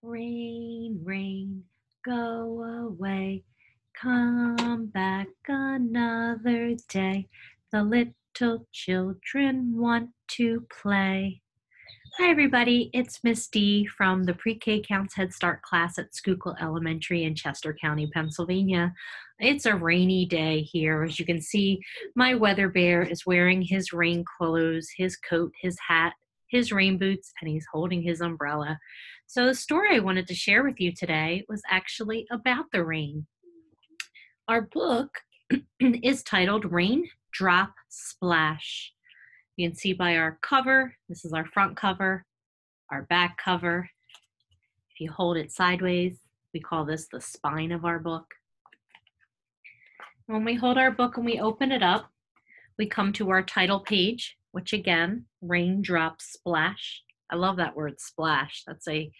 Rain, rain, go away. Come back another day. The little children want to play. Hi, everybody. It's Miss D from the Pre-K Counts Head Start class at Schuylkill Elementary in Chester County, Pennsylvania. It's a rainy day here. As you can see, my weather bear is wearing his rain clothes, his coat, his hat, his rain boots, and he's holding his umbrella. So the story I wanted to share with you today was actually about the rain. Our book is titled Rain, Drop, Splash. You can see by our cover, this is our front cover, our back cover. If you hold it sideways, we call this the spine of our book. When we hold our book and we open it up, we come to our title page, which again, Raindrop Splash. I love that word, splash. That's a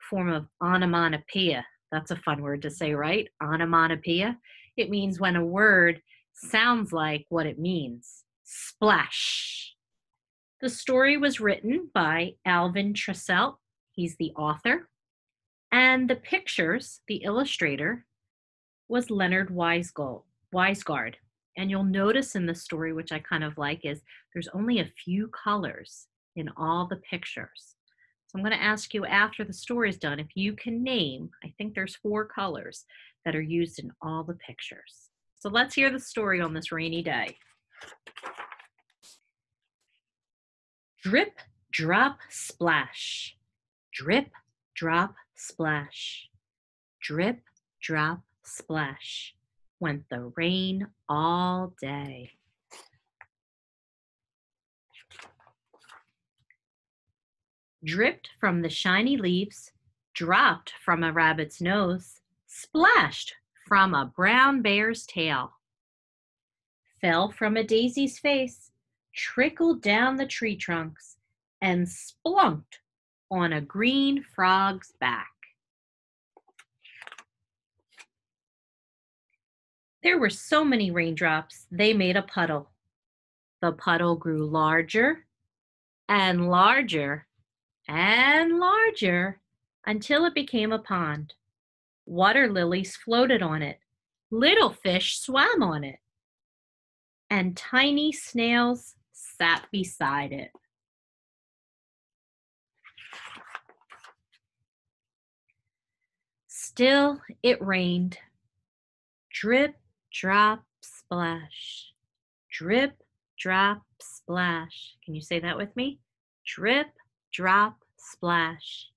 form of onomatopoeia. That's a fun word to say, right? Onomatopoeia. It means when a word sounds like what it means. Splash. The story was written by Alvin Tresselt. He's the author. And the pictures, the illustrator, was Leonard Weisgard. And you'll notice in the story, which I kind of like, is there's only a few colors in all the pictures. So I'm going to ask you after the story is done, if you can name, I think there's 4 colors that are used in all the pictures. So let's hear the story on this rainy day. Drip, drop, splash. Drip, drop, splash. Drip, drop, splash. Went the rain all day. Dripped from the shiny leaves, dropped from a rabbit's nose, splashed from a brown bear's tail. Fell from a daisy's face, trickled down the tree trunks, and splunked on a green frog's back. There were so many raindrops, they made a puddle. The puddle grew larger and larger and larger until it became a pond. Water lilies floated on it. Little fish swam on it. And tiny snails sat beside it. Still it rained. Drip, drop, splash. Drip, drop, splash. Can you say that with me? Drip, drop, splash.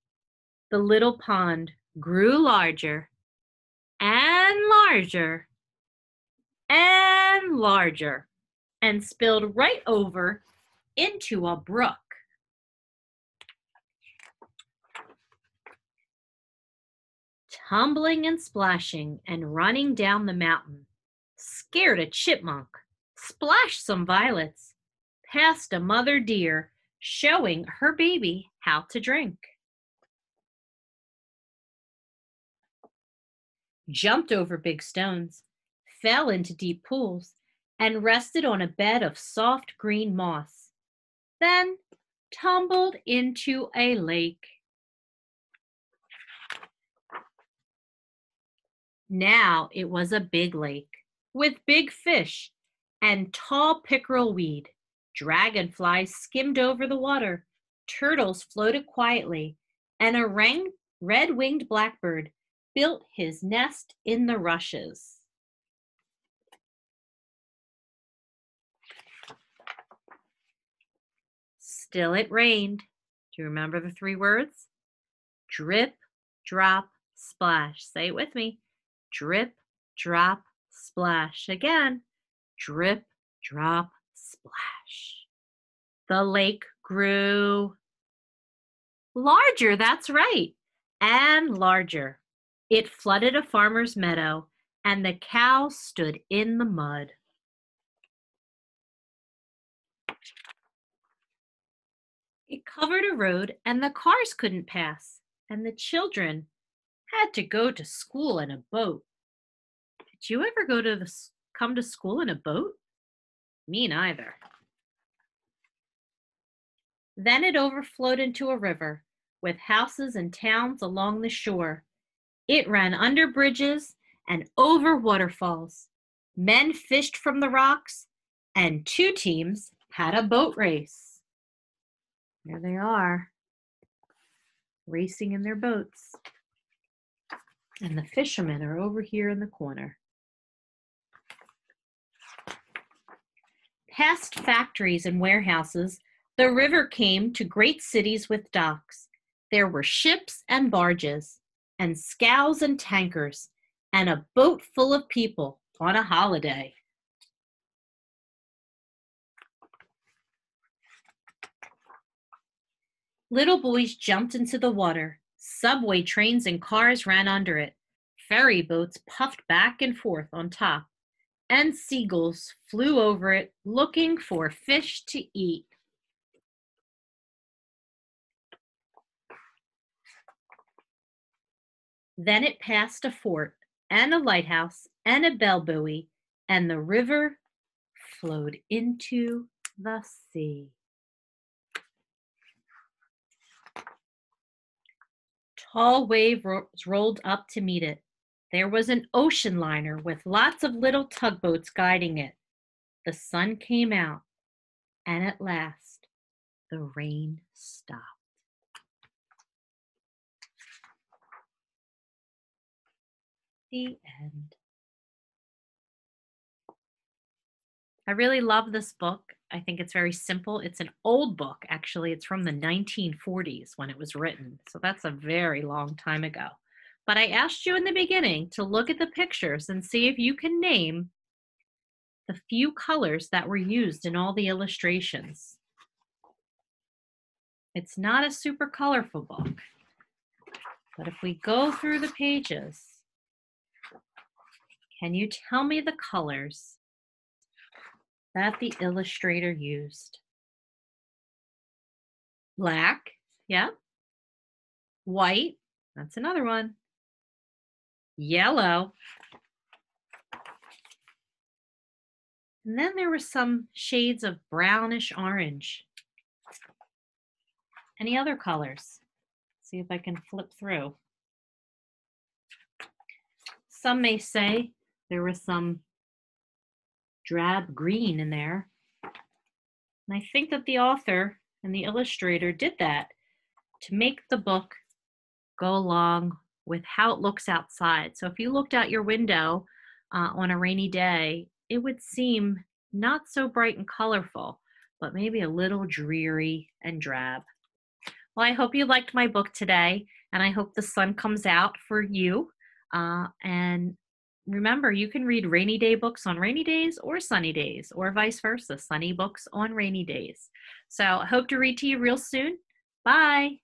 The little pond grew larger and larger and larger and spilled right over into a brook. Tumbling and splashing and running down the mountain, scared a chipmunk, splashed some violets, past a mother deer, showing her baby how to drink. Jumped over big stones, fell into deep pools, and rested on a bed of soft green moss, then tumbled into a lake. Now it was a big lake with big fish and tall pickerel weed. Dragonflies skimmed over the water. Turtles floated quietly, and a red-winged blackbird built his nest in the rushes. Still it rained. Do you remember the 3 words? Drip, drop, splash. Say it with me. Drip, drop, splash. Again, drip, drop, splash. The lake grew larger, that's right, and larger. It flooded a farmer's meadow, and the cows stood in the mud. It covered a road, and the cars couldn't pass, and the children had to go to school in a boat. Did you ever come to school in a boat? Me neither. Then it overflowed into a river, with houses and towns along the shore. It ran under bridges and over waterfalls. Men fished from the rocks, and two teams had a boat race. There they are, racing in their boats. And the fishermen are over here in the corner. Past factories and warehouses, the river came to great cities with docks. There were ships and barges, and scows and tankers, and a boat full of people on a holiday. Little boys jumped into the water. Subway trains and cars ran under it. Ferry boats puffed back and forth on top, and seagulls flew over it looking for fish to eat. Then it passed a fort and a lighthouse and a bell buoy, and the river flowed into the sea. Tall waves rolled up to meet it. There was an ocean liner with lots of little tugboats guiding it. The sun came out, and at last, the rain stopped. The end. I really love this book. I think it's very simple. It's an old book, actually. It's from the 1940s when it was written. So that's a very long time ago. But I asked you in the beginning to look at the pictures and see if you can name the few colors that were used in all the illustrations. It's not a super colorful book, but if we go through the pages, can you tell me the colors that the illustrator used? Black, yeah. White, that's another one. Yellow. And then there were some shades of brownish orange. Any other colors? See if I can flip through. Some may say there was some drab green in there. And I think that the author and the illustrator did that to make the book go along with how it looks outside. So if you looked out your window on a rainy day, it would seem not so bright and colorful, but maybe a little dreary and drab. Well, I hope you liked my book today, and I hope the sun comes out for you. And remember, you can read rainy day books on rainy days or sunny days, or vice versa, sunny books on rainy days. So I hope to read to you real soon. Bye.